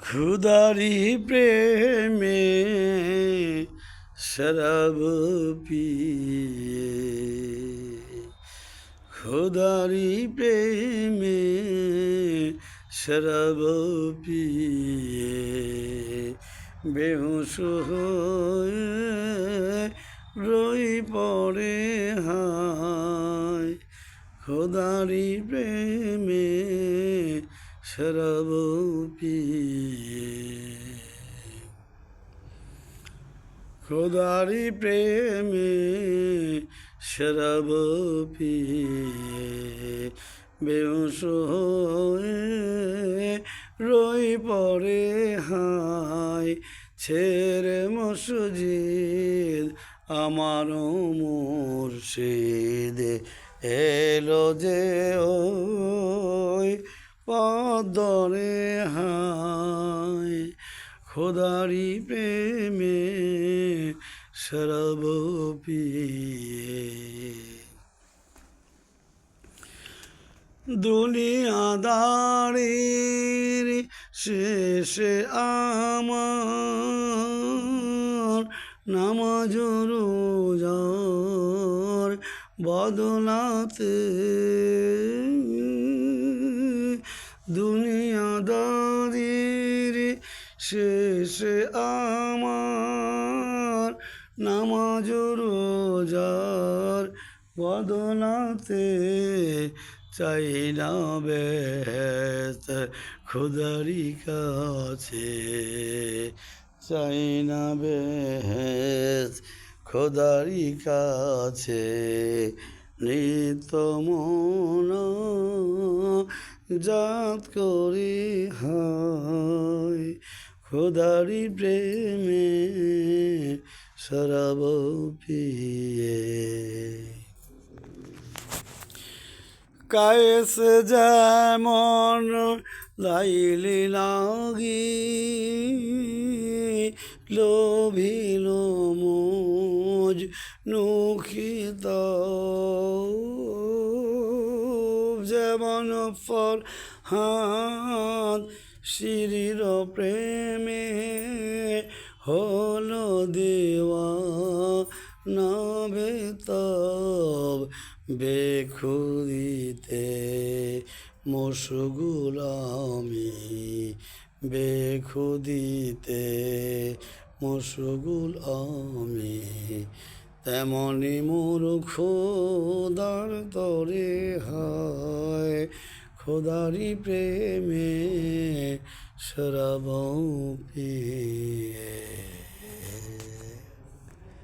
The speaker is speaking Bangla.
খুদারি প্রেমে শরাব পিয়ে, খুদারি প্রেমে শরাব পিয়ে বেহুশ হয়ে রই পড়ে হায়। খুদারি প্রেমে শরাব পিয়ে, খুদারি প্রেমে শরাব পিয়ে বেহুশ হয়ে রই পড়ে হায়। ছেড়ে মসজিদ আমার মুর্শিদ এলো যে ওই পদরে হায়। খুদারি প্রেমে শরাব পিয়ে, দুনিয়াদারির শেষে আমার নামাজ রোজার বদলাতে, দুনিয়াদারির শেষে আমার নামাজ রোজার বদলাতে চাই না বেহেশত খুদারি কাছে, চাই না বেহেশত খুদারি কাছে। নিত্য মোনাজাত করি হায়। খুদারি প্রেমে শরাব পিয়ে, কায়েস যেমন লাইলি লাগি লোভিল মোজ নুখিত, যেমন ফরহাদ শিরির প্রেমে হলো দেওয়ানা বেতাব, বেখুদিতে মশগুল আমি, বেখুদিতে মশগুল আমি। তেমনি মোর খোদার তরে হায়। খুদারি প্রেমে শরাব পিয়ে।